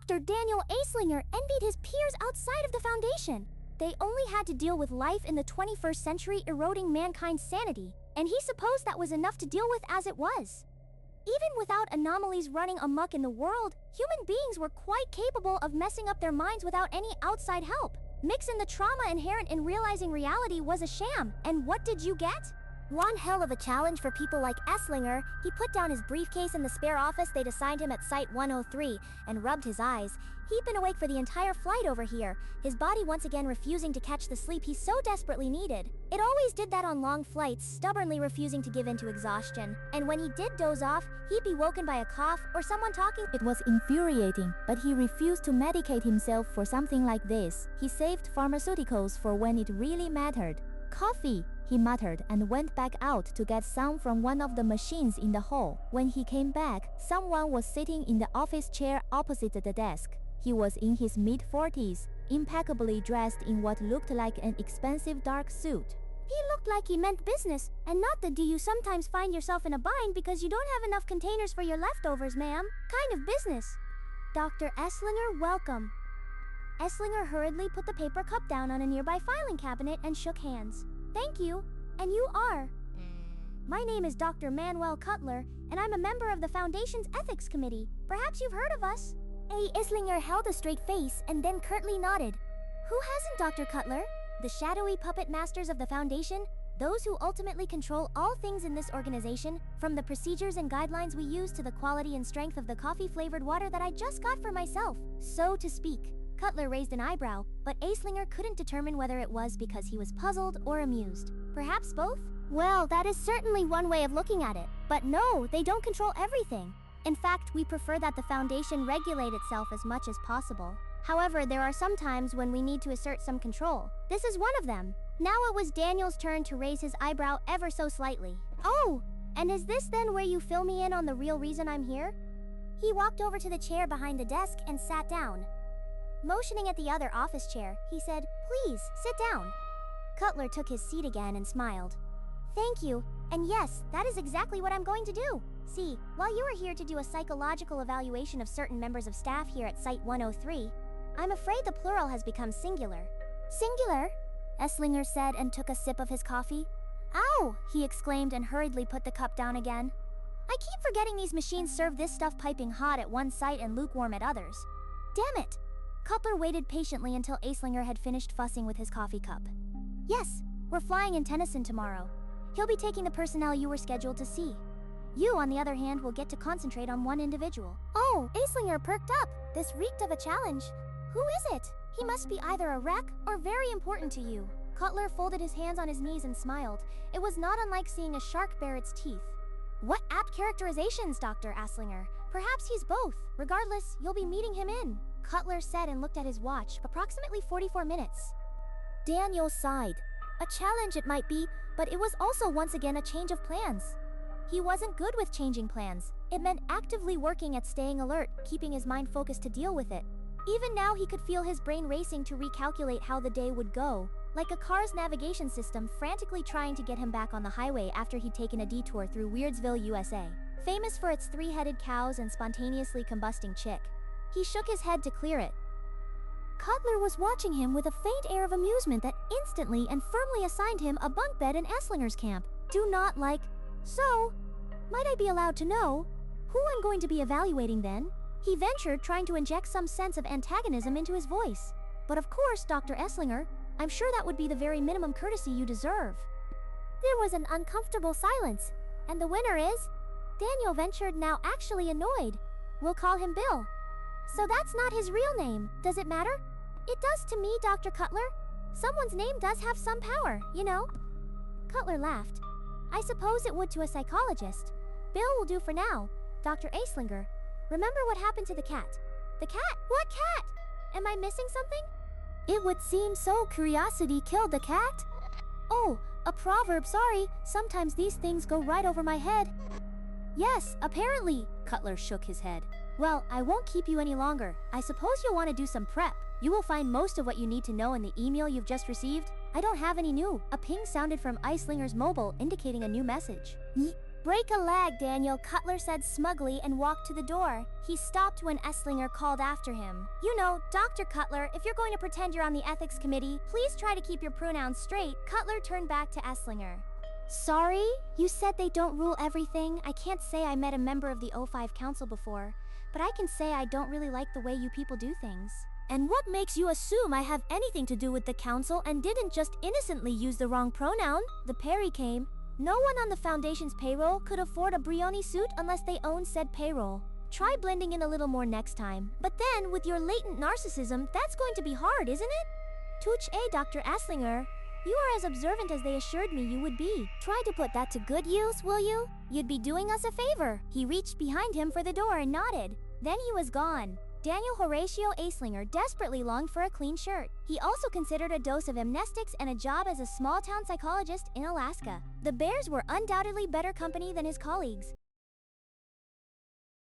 Dr. Daniel Aeslinger envied his peers outside of the Foundation. They only had to deal with life in the 21st century eroding mankind's sanity, and he supposed that was enough to deal with as it was. Even without anomalies running amok in the world, human beings were quite capable of messing up their minds without any outside help. Mix in the trauma inherent in realizing reality was a sham, and what did you get? One hell of a challenge for people like Aeslinger. He put down his briefcase in the spare office they'd assigned him at Site 103 and rubbed his eyes. He'd been awake for the entire flight over here, his body once again refusing to catch the sleep he so desperately needed. It always did that on long flights, stubbornly refusing to give in to exhaustion. And when he did doze off, he'd be woken by a cough or someone talking. It was infuriating, but he refused to medicate himself for something like this. He saved pharmaceuticals for when it really mattered. "Coffee," he muttered and went back out to get some from one of the machines in the hall. When he came back, someone was sitting in the office chair opposite the desk. He was in his mid-40s, impeccably dressed in what looked like an expensive dark suit. He looked like he meant business, and not the "do you sometimes find yourself in a bind because you don't have enough containers for your leftovers, ma'am" kind of business. "Dr. Aeslinger, welcome." Aeslinger hurriedly put the paper cup down on a nearby filing cabinet and shook hands. "Thank you. And you are?" "My name is Dr. Manuel Cutler, and I'm a member of the Foundation's Ethics Committee. Perhaps you've heard of us?" Aeslinger held a straight face and then curtly nodded. "Who hasn't, Dr. Cutler?" The shadowy puppet masters of the Foundation, those who ultimately control all things in this organization, from the procedures and guidelines we use to the quality and strength of the coffee-flavored water that I just got for myself, so to speak. Cutler raised an eyebrow, but Aeslinger couldn't determine whether it was because he was puzzled or amused. Perhaps both? Well, that is certainly one way of looking at it. But no, they don't control everything. In fact, we prefer that the Foundation regulate itself as much as possible. However, there are some times when we need to assert some control. This is one of them. Now it was Daniel's turn to raise his eyebrow ever so slightly. "Oh, and is this then where you fill me in on the real reason I'm here?" He walked over to the chair behind the desk and sat down. Motioning at the other office chair, he said, "Please, sit down." Cutler took his seat again and smiled. "Thank you, and yes, that is exactly what I'm going to do. See, while you are here to do a psychological evaluation of certain members of staff here at Site 103, I'm afraid the plural has become singular." "Singular?" Aeslinger said and took a sip of his coffee. "Ow!" he exclaimed and hurriedly put the cup down again. "I keep forgetting these machines serve this stuff piping hot at one site and lukewarm at others. Damn it!" Cutler waited patiently until Aeslinger had finished fussing with his coffee cup. "Yes, we're flying in Tennyson tomorrow. He'll be taking the personnel you were scheduled to see. You, on the other hand, will get to concentrate on one individual." Oh, Aeslinger perked up. This reeked of a challenge. "Who is it? He must be either a wreck or very important to you." Cutler folded his hands on his knees and smiled. It was not unlike seeing a shark bare its teeth. "What apt characterizations, Dr. Aeslinger. Perhaps he's both. Regardless, you'll be meeting him in," Cutler said and looked at his watch. "Approximately 44 minutes. Daniel sighed. A challenge it might be, but it was also once again a change of plans. He wasn't good with changing plans. It meant actively working at staying alert, keeping his mind focused to deal with it. Even now he could feel his brain racing to recalculate how the day would go, like a car's navigation system frantically trying to get him back on the highway after he'd taken a detour through Weirdsville, USA, famous for its three-headed cows and spontaneously combusting chick. He shook his head to clear it. Cutler was watching him with a faint air of amusement that instantly and firmly assigned him a bunk bed in Aeslinger's camp. "Do not like... So, might I be allowed to know who I'm going to be evaluating then?" He ventured, trying to inject some sense of antagonism into his voice. "But of course, Dr. Aeslinger, I'm sure that would be the very minimum courtesy you deserve." There was an uncomfortable silence. "And the winner is?" Daniel ventured, now actually annoyed. "We'll call him Bill." "So that's not his real name, does it matter?" "It does to me, Dr. Cutler. Someone's name does have some power, you know." Cutler laughed. "I suppose it would to a psychologist. Bill will do for now, Dr. Aeslinger. Remember what happened to the cat?" "The cat? What cat? Am I missing something?" "It would seem so. Curiosity killed the cat." "Oh, a proverb, sorry. Sometimes these things go right over my head." "Yes, apparently." Cutler shook his head. "Well, I won't keep you any longer. I suppose you'll want to do some prep. You will find most of what you need to know in the email you've just received." "I don't have any new." A ping sounded from Aeslinger's mobile indicating a new message. Break a leg, Daniel, Cutler said smugly and walked to the door. He stopped when Esslinger called after him. You know, Dr. Cutler, if you're going to pretend you're on the ethics committee, please try to keep your pronouns straight. Cutler turned back to Esslinger. Sorry? You said they don't rule everything. I can't say I met a member of the O5 Council before, but I can say I don't really like the way you people do things. And what makes you assume I have anything to do with the council and didn't just innocently use the wrong pronoun? The parry came. No one on the Foundation's payroll could afford a Brioni suit unless they own said payroll. Try blending in a little more next time. But then, with your latent narcissism, that's going to be hard, isn't it? Touche, Dr. Esslinger. You are as observant as they assured me you would be. Try to put that to good use, will you? You'd be doing us a favor. He reached behind him for the door and nodded. Then he was gone. Daniel Horatio Esslinger desperately longed for a clean shirt. He also considered a dose of amnestics and a job as a small-town psychologist in Alaska. The Bears were undoubtedly better company than his colleagues.